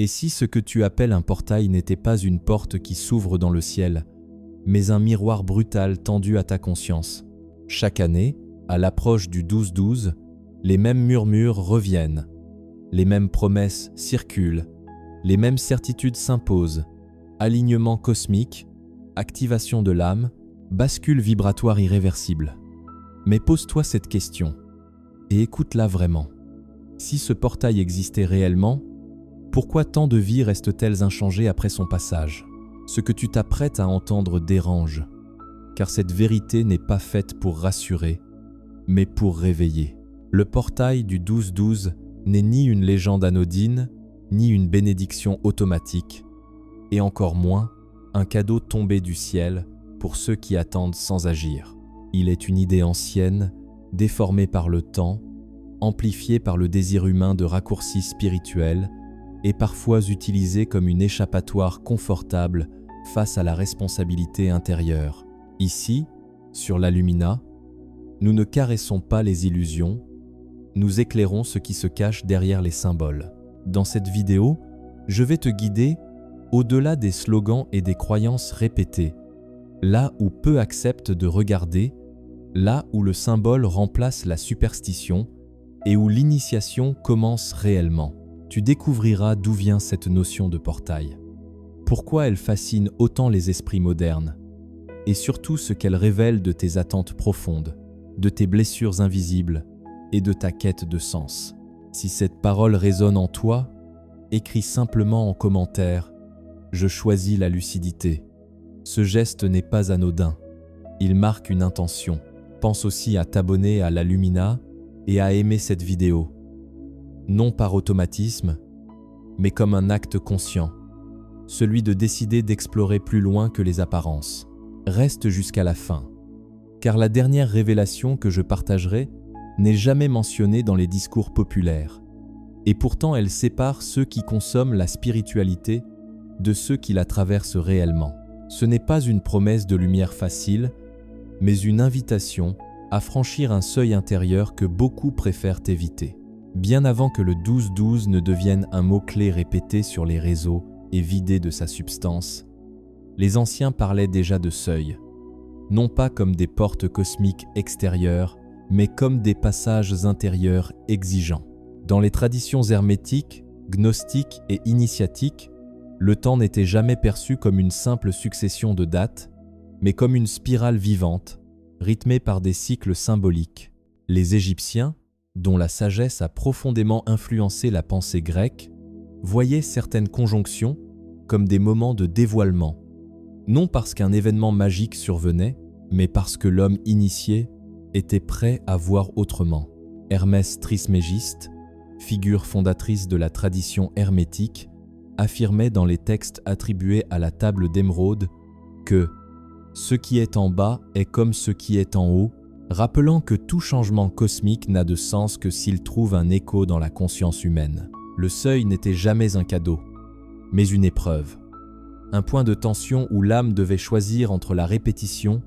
Et si ce que tu appelles un portail n'était pas une porte qui s'ouvre dans le ciel, mais un miroir brutal tendu à ta conscience? Chaque année, à l'approche du 12-12, les mêmes murmures reviennent, les mêmes promesses circulent, les mêmes certitudes s'imposent. Alignement cosmique, activation de l'âme, bascule vibratoire irréversible. Mais pose-toi cette question, et écoute-la vraiment. Si ce portail existait réellement, pourquoi tant de vies restent-elles inchangées après son passage? Ce que tu t'apprêtes à entendre dérange, car cette vérité n'est pas faite pour rassurer, mais pour réveiller. Le portail du 12-12 n'est ni une légende anodine, ni une bénédiction automatique, et encore moins un cadeau tombé du ciel pour ceux qui attendent sans agir. Il est une idée ancienne, déformée par le temps, amplifiée par le désir humain de raccourcis spirituels et parfois utilisée comme une échappatoire confortable face à la responsabilité intérieure. Ici, sur l'Allumina, nous ne caressons pas les illusions, nous éclairons ce qui se cache derrière les symboles. Dans cette vidéo, je vais te guider au-delà des slogans et des croyances répétées, là où peu acceptent de regarder, là où le symbole remplace la superstition et où l'initiation commence réellement. Tu découvriras d'où vient cette notion de portail, pourquoi elle fascine autant les esprits modernes, et surtout ce qu'elle révèle de tes attentes profondes, de tes blessures invisibles et de ta quête de sens. Si cette parole résonne en toi, écris simplement en commentaire « Je choisis la lucidité ». Ce geste n'est pas anodin, il marque une intention. Pense aussi à t'abonner à l'Allumina et à aimer cette vidéo, non par automatisme, mais comme un acte conscient, celui de décider d'explorer plus loin que les apparences. Reste jusqu'à la fin, car la dernière révélation que je partagerai n'est jamais mentionnée dans les discours populaires, et pourtant elle sépare ceux qui consomment la spiritualité de ceux qui la traversent réellement. Ce n'est pas une promesse de lumière facile, mais une invitation à franchir un seuil intérieur que beaucoup préfèrent éviter. Bien avant que le 12-12 ne devienne un mot-clé répété sur les réseaux et vidé de sa substance, les anciens parlaient déjà de seuil, non pas comme des portes cosmiques extérieures, mais comme des passages intérieurs exigeants. Dans les traditions hermétiques, gnostiques et initiatiques, le temps n'était jamais perçu comme une simple succession de dates, mais comme une spirale vivante, rythmée par des cycles symboliques. Les Égyptiens, dont la sagesse a profondément influencé la pensée grecque, voyaient certaines conjonctions comme des moments de dévoilement, non parce qu'un événement magique survenait, mais parce que l'homme initié était prêt à voir autrement. Hermès Trismégiste, figure fondatrice de la tradition hermétique, affirmait dans les textes attribués à la table d'émeraude que « ce qui est en bas est comme ce qui est en haut », rappelant que tout changement cosmique n'a de sens que s'il trouve un écho dans la conscience humaine. Le seuil n'était jamais un cadeau, mais une épreuve, un point de tension où l'âme devait choisir entre la répétition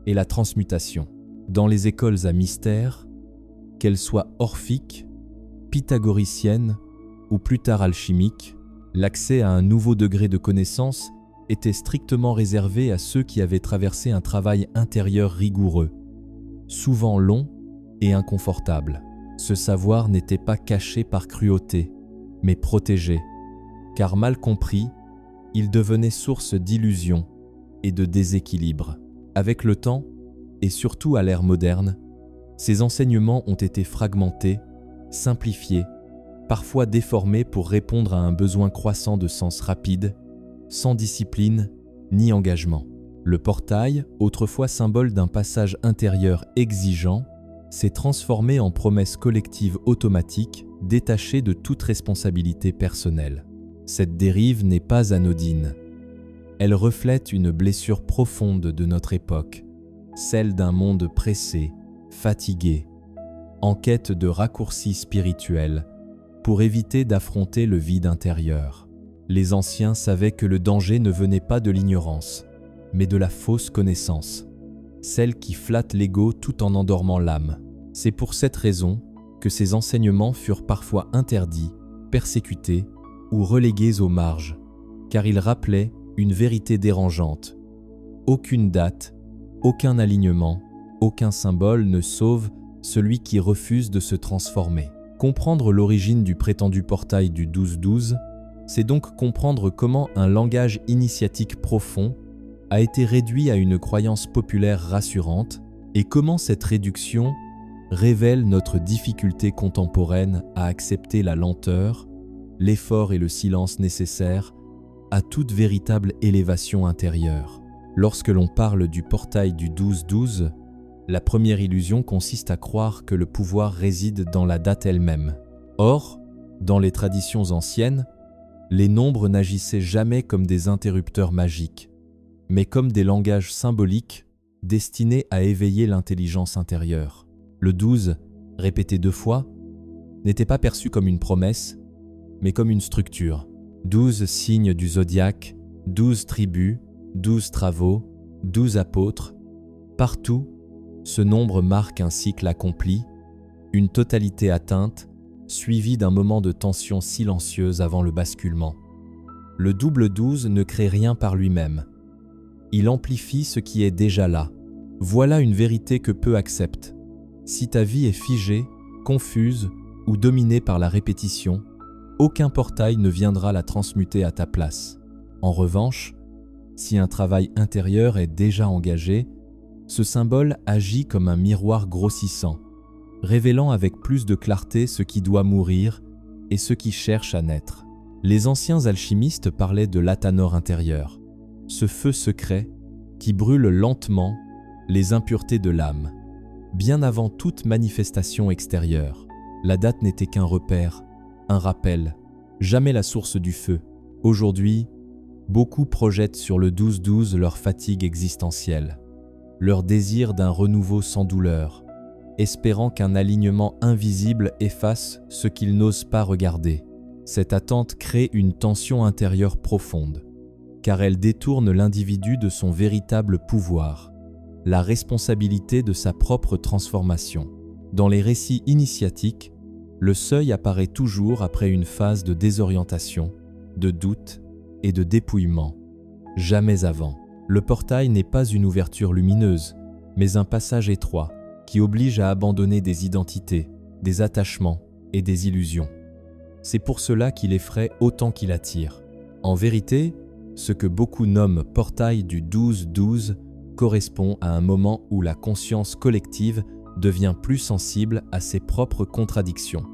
et la transmutation. Dans les écoles à mystère, qu'elles soient orphiques, pythagoriciennes ou plus tard alchimiques, l'accès à un nouveau degré de connaissance était strictement réservé à ceux qui avaient traversé un travail intérieur rigoureux, souvent long et inconfortable. Ce savoir n'était pas caché par cruauté, mais protégé, car mal compris, il devenait source d'illusions et de déséquilibre. Avec le temps, et surtout à l'ère moderne, ces enseignements ont été fragmentés, simplifiés, parfois déformés pour répondre à un besoin croissant de sens rapide, sans discipline ni engagement. Le portail, autrefois symbole d'un passage intérieur exigeant, s'est transformé en promesse collective automatique, détachée de toute responsabilité personnelle. Cette dérive n'est pas anodine. Elle reflète une blessure profonde de notre époque, celle d'un monde pressé, fatigué, en quête de raccourcis spirituels, pour éviter d'affronter le vide intérieur. Les anciens savaient que le danger ne venait pas de l'ignorance, mais de la fausse connaissance, celle qui flatte l'ego tout en endormant l'âme. C'est pour cette raison que ces enseignements furent parfois interdits, persécutés ou relégués aux marges, car ils rappelaient une vérité dérangeante. Aucune date, aucun alignement, aucun symbole ne sauve celui qui refuse de se transformer. Comprendre l'origine du prétendu portail du 12-12, c'est donc comprendre comment un langage initiatique profond a été réduit à une croyance populaire rassurante et comment cette réduction révèle notre difficulté contemporaine à accepter la lenteur, l'effort et le silence nécessaires à toute véritable élévation intérieure. Lorsque l'on parle du portail du 12-12, la première illusion consiste à croire que le pouvoir réside dans la date elle-même. Or, dans les traditions anciennes, les nombres n'agissaient jamais comme des interrupteurs magiques, mais comme des langages symboliques destinés à éveiller l'intelligence intérieure. Le 12, répété 2 fois, n'était pas perçu comme une promesse, mais comme une structure. 12 signes du zodiaque, 12 tribus, 12 travaux, 12 apôtres. Partout, ce nombre marque un cycle accompli, une totalité atteinte, suivie d'un moment de tension silencieuse avant le basculement. Le double 12 ne crée rien par lui-même. Il amplifie ce qui est déjà là. Voilà une vérité que peu acceptent. Si ta vie est figée, confuse ou dominée par la répétition, aucun portail ne viendra la transmuter à ta place. En revanche, si un travail intérieur est déjà engagé, ce symbole agit comme un miroir grossissant, révélant avec plus de clarté ce qui doit mourir et ce qui cherche à naître. Les anciens alchimistes parlaient de l'athanor intérieur, ce feu secret qui brûle lentement les impuretés de l'âme. Bien avant toute manifestation extérieure, la date n'était qu'un repère, un rappel, jamais la source du feu. Aujourd'hui, beaucoup projettent sur le 12-12 leur fatigue existentielle, leur désir d'un renouveau sans douleur, espérant qu'un alignement invisible efface ce qu'ils n'osent pas regarder. Cette attente crée une tension intérieure profonde, car elle détourne l'individu de son véritable pouvoir, la responsabilité de sa propre transformation. Dans les récits initiatiques, le seuil apparaît toujours après une phase de désorientation, de doute et de dépouillement, jamais avant. Le portail n'est pas une ouverture lumineuse, mais un passage étroit qui oblige à abandonner des identités, des attachements et des illusions. C'est pour cela qu'il effraie autant qu'il attire. En vérité, ce que beaucoup nomment portail du 12-12 correspond à un moment où la conscience collective devient plus sensible à ses propres contradictions,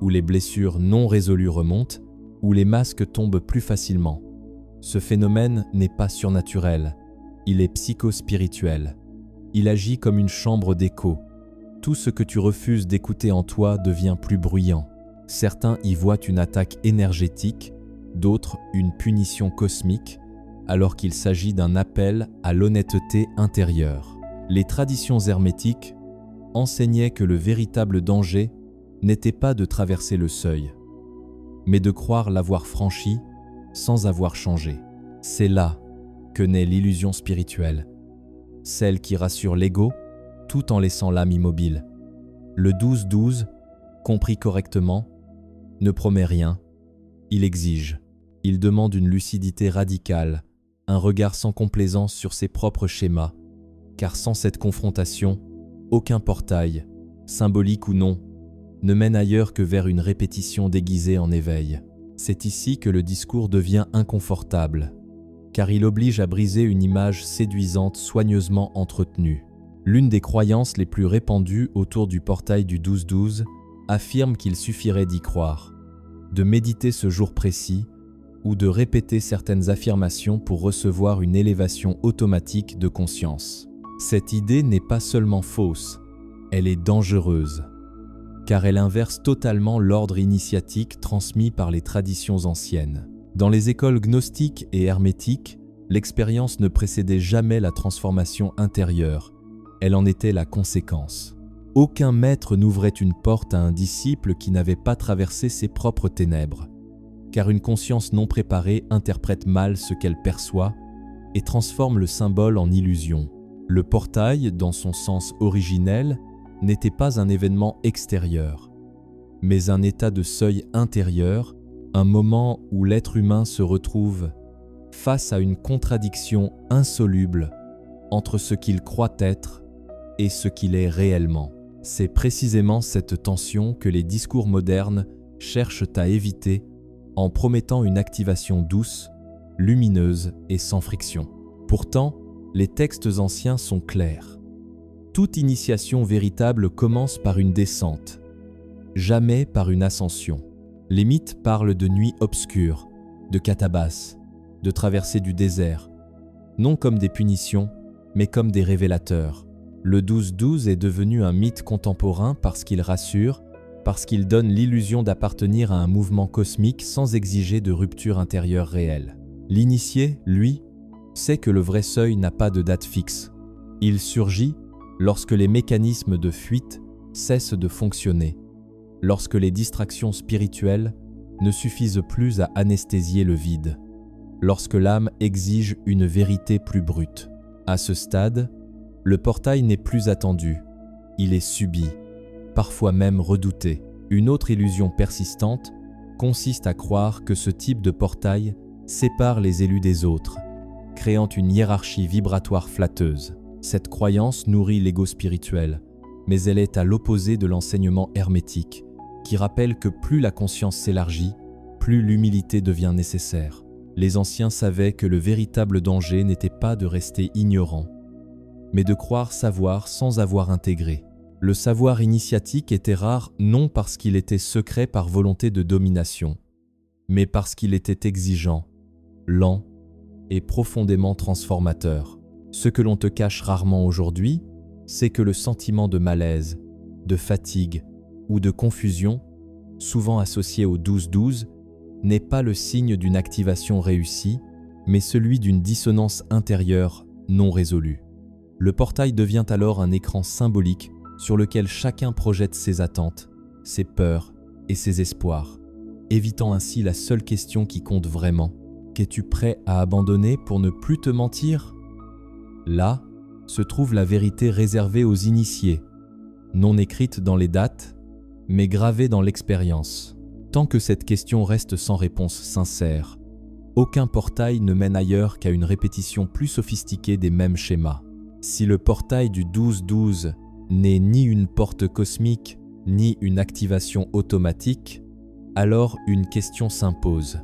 où les blessures non résolues remontent, où les masques tombent plus facilement. Ce phénomène n'est pas surnaturel, il est psychospirituel. Il agit comme une chambre d'écho. Tout ce que tu refuses d'écouter en toi devient plus bruyant. Certains y voient une attaque énergétique, d'autres une punition cosmique, alors qu'il s'agit d'un appel à l'honnêteté intérieure. Les traditions hermétiques enseignaient que le véritable danger n'était pas de traverser le seuil, mais de croire l'avoir franchi sans avoir changé. C'est là que naît l'illusion spirituelle, celle qui rassure l'ego tout en laissant l'âme immobile. Le 12-12, compris correctement, ne promet rien, il exige. Il demande une lucidité radicale, un regard sans complaisance sur ses propres schémas, car sans cette confrontation, aucun portail, symbolique ou non, ne mène ailleurs que vers une répétition déguisée en éveil. C'est ici que le discours devient inconfortable, car il oblige à briser une image séduisante soigneusement entretenue. L'une des croyances les plus répandues autour du portail du 12-12 affirme qu'il suffirait d'y croire, de méditer ce jour précis ou de répéter certaines affirmations pour recevoir une élévation automatique de conscience. Cette idée n'est pas seulement fausse, elle est dangereuse, car elle inverse totalement l'ordre initiatique transmis par les traditions anciennes. Dans les écoles gnostiques et hermétiques, l'expérience ne précédait jamais la transformation intérieure, elle en était la conséquence. Aucun maître n'ouvrait une porte à un disciple qui n'avait pas traversé ses propres ténèbres, car une conscience non préparée interprète mal ce qu'elle perçoit et transforme le symbole en illusion. Le portail, dans son sens originel, n'était pas un événement extérieur, mais un état de seuil intérieur un moment où l'être humain se retrouve face à une contradiction insoluble entre ce qu'il croit être et ce qu'il est réellement. C'est précisément cette tension que les discours modernes cherchent à éviter en promettant une activation douce, lumineuse et sans friction. Pourtant, les textes anciens sont clairs. Toute initiation véritable commence par une descente, jamais par une ascension. Les mythes parlent de nuits obscures, de catabasse, de traversée du désert, non comme des punitions, mais comme des révélateurs. Le 12-12 est devenu un mythe contemporain parce qu'il rassure, parce qu'il donne l'illusion d'appartenir à un mouvement cosmique sans exiger de rupture intérieure réelle. L'initié, lui, sait que le vrai seuil n'a pas de date fixe. Il surgit lorsque les mécanismes de fuite cessent de fonctionner, lorsque les distractions spirituelles ne suffisent plus à anesthésier le vide, lorsque l'âme exige une vérité plus brute. À ce stade, le portail n'est plus attendu, il est subi, parfois même redouté. Une autre illusion persistante consiste à croire que ce type de portail sépare les élus des autres, créant une hiérarchie vibratoire flatteuse. Cette croyance nourrit l'ego spirituel, mais elle est à l'opposé de l'enseignement hermétique, qui rappelle que plus la conscience s'élargit, plus l'humilité devient nécessaire. Les anciens savaient que le véritable danger n'était pas de rester ignorant, mais de croire savoir sans avoir intégré. Le savoir initiatique était rare non parce qu'il était secret par volonté de domination, mais parce qu'il était exigeant, lent et profondément transformateur. Ce que l'on te cache rarement aujourd'hui, c'est que le sentiment de malaise, de fatigue ou de confusion, souvent associé au 12-12, n'est pas le signe d'une activation réussie, mais celui d'une dissonance intérieure non résolue. Le portail devient alors un écran symbolique sur lequel chacun projette ses attentes, ses peurs et ses espoirs, évitant ainsi la seule question qui compte vraiment. Qu'es-tu prêt à abandonner pour ne plus te mentir ? Là se trouve la vérité réservée aux initiés, non écrite dans les dates, mais gravée dans l'expérience. Tant que cette question reste sans réponse sincère, aucun portail ne mène ailleurs qu'à une répétition plus sophistiquée des mêmes schémas. Si le portail du 12-12 n'est ni une porte cosmique, ni une activation automatique, alors une question s'impose.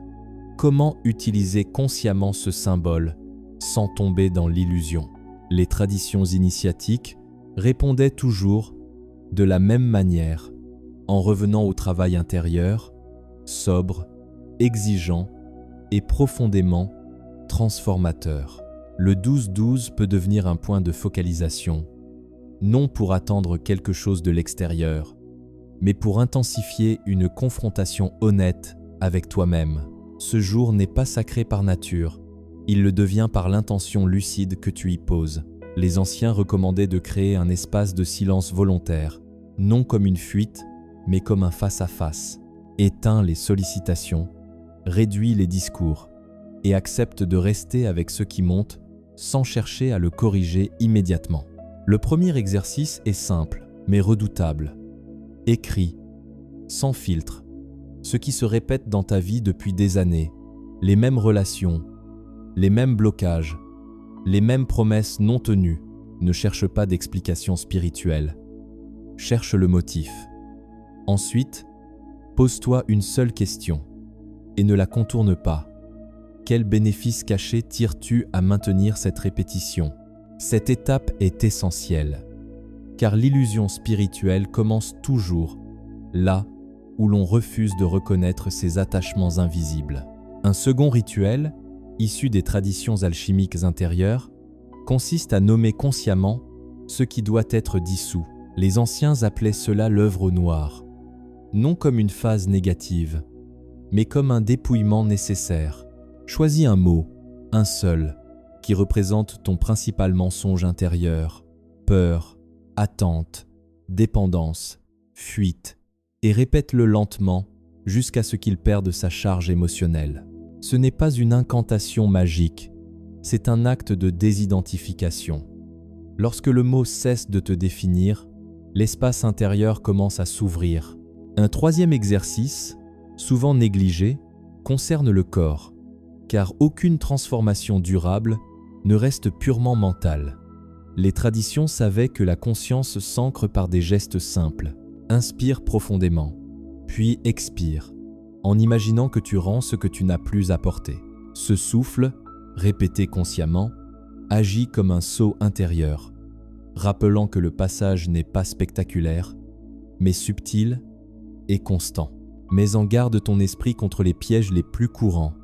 Comment utiliser consciemment ce symbole sans tomber dans l'illusion ? Les traditions initiatiques répondaient toujours de la même manière, en revenant au travail intérieur, sobre, exigeant et profondément transformateur. Le 12-12 peut devenir un point de focalisation, non pour attendre quelque chose de l'extérieur, mais pour intensifier une confrontation honnête avec toi-même. Ce jour n'est pas sacré par nature, il le devient par l'intention lucide que tu y poses. Les anciens recommandaient de créer un espace de silence volontaire, non comme une fuite, mais comme un face-à-face. Éteins les sollicitations, réduis les discours et accepte de rester avec ce qui monte sans chercher à le corriger immédiatement. Le premier exercice est simple, mais redoutable. Écris, sans filtre, ce qui se répète dans ta vie depuis des années, les mêmes relations, les mêmes blocages, les mêmes promesses non tenues. Ne cherche pas d'explication spirituelle. Cherche le motif. Ensuite, pose-toi une seule question et ne la contourne pas. Quel bénéfice caché tires-tu à maintenir cette répétition ? Cette étape est essentielle, car l'illusion spirituelle commence toujours là où l'on refuse de reconnaître ses attachements invisibles. Un second rituel, issu des traditions alchimiques intérieures, consiste à nommer consciemment ce qui doit être dissous. Les anciens appelaient cela l'œuvre au noir, non comme une phase négative, mais comme un dépouillement nécessaire. Choisis un mot, un seul, qui représente ton principal mensonge intérieur, peur, attente, dépendance, fuite, et répète-le lentement jusqu'à ce qu'il perde sa charge émotionnelle. Ce n'est pas une incantation magique, c'est un acte de désidentification. Lorsque le mot cesse de te définir, l'espace intérieur commence à s'ouvrir. Un troisième exercice, souvent négligé, concerne le corps, car aucune transformation durable ne reste purement mentale. Les traditions savaient que la conscience s'ancre par des gestes simples. Inspire profondément, puis expire, en imaginant que tu rends ce que tu n'as plus apporté. Ce souffle, répété consciemment, agit comme un sceau intérieur, rappelant que le passage n'est pas spectaculaire, mais subtil et constant. Mets en garde ton esprit contre les pièges les plus courants.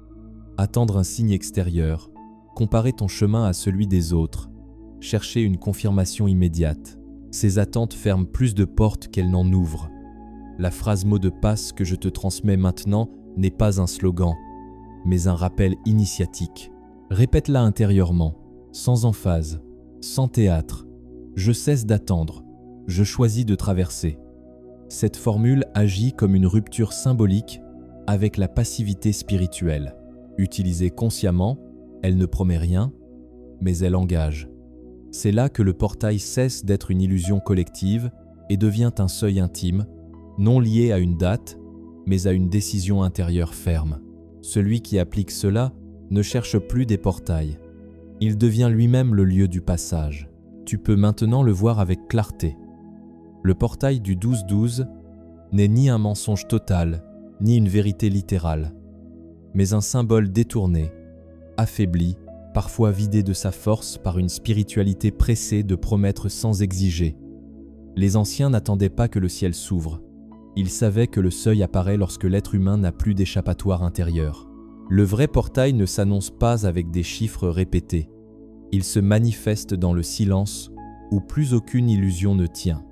Attendre un signe extérieur, comparer ton chemin à celui des autres, chercher une confirmation immédiate. Ces attentes ferment plus de portes qu'elles n'en ouvrent. La phrase mot de passe que je te transmets maintenant n'est pas un slogan, mais un rappel initiatique. Répète-la intérieurement, sans emphase, sans théâtre. Je cesse d'attendre, je choisis de traverser. Cette formule agit comme une rupture symbolique avec la passivité spirituelle. Utilisée consciemment, elle ne promet rien, mais elle engage. C'est là que le portail cesse d'être une illusion collective et devient un seuil intime, non lié à une date, mais à une décision intérieure ferme. Celui qui applique cela ne cherche plus des portails. Il devient lui-même le lieu du passage. Tu peux maintenant le voir avec clarté. Le portail du 12-12 n'est ni un mensonge total, ni une vérité littérale, mais un symbole détourné, affaibli, parfois vidé de sa force par une spiritualité pressée de promettre sans exiger. Les anciens n'attendaient pas que le ciel s'ouvre. Ils savaient que le seuil apparaît lorsque l'être humain n'a plus d'échappatoire intérieur. Le vrai portail ne s'annonce pas avec des chiffres répétés. Il se manifeste dans le silence où plus aucune illusion ne tient.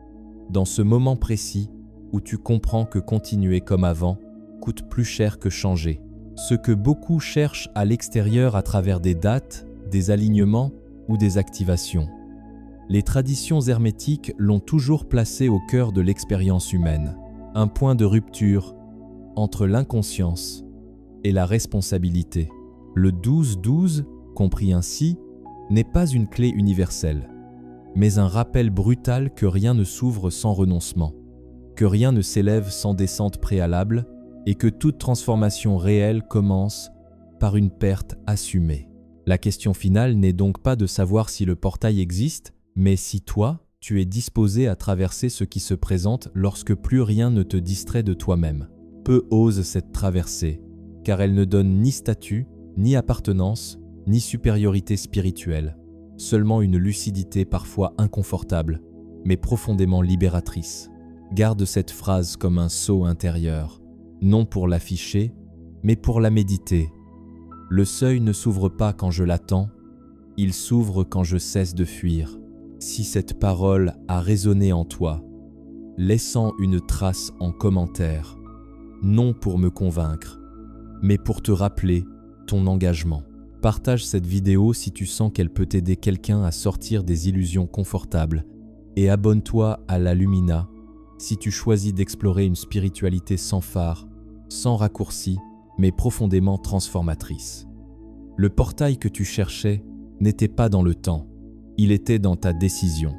Dans ce moment précis où tu comprends que continuer comme avant coûte plus cher que changer. Ce que beaucoup cherchent à l'extérieur à travers des dates, des alignements ou des activations. Les traditions hermétiques l'ont toujours placé au cœur de l'expérience humaine, un point de rupture entre l'inconscience et la responsabilité. Le 12-12, compris ainsi, n'est pas une clé universelle, mais un rappel brutal que rien ne s'ouvre sans renoncement, que rien ne s'élève sans descente préalable et que toute transformation réelle commence par une perte assumée. La question finale n'est donc pas de savoir si le portail existe, mais si toi, tu es disposé à traverser ce qui se présente lorsque plus rien ne te distrait de toi-même. Peu osent cette traversée, car elle ne donne ni statut, ni appartenance, ni supériorité spirituelle, seulement une lucidité parfois inconfortable, mais profondément libératrice. Garde cette phrase comme un sceau intérieur, non pour l'afficher, mais pour la méditer. Le seuil ne s'ouvre pas quand je l'attends, il s'ouvre quand je cesse de fuir. Si cette parole a résonné en toi, laissant une trace en commentaire, non pour me convaincre, mais pour te rappeler ton engagement. Partage cette vidéo si tu sens qu'elle peut aider quelqu'un à sortir des illusions confortables et abonne-toi à la Lumina si tu choisis d'explorer une spiritualité sans phare, sans raccourci, mais profondément transformatrice. Le portail que tu cherchais n'était pas dans le temps, il était dans ta décision.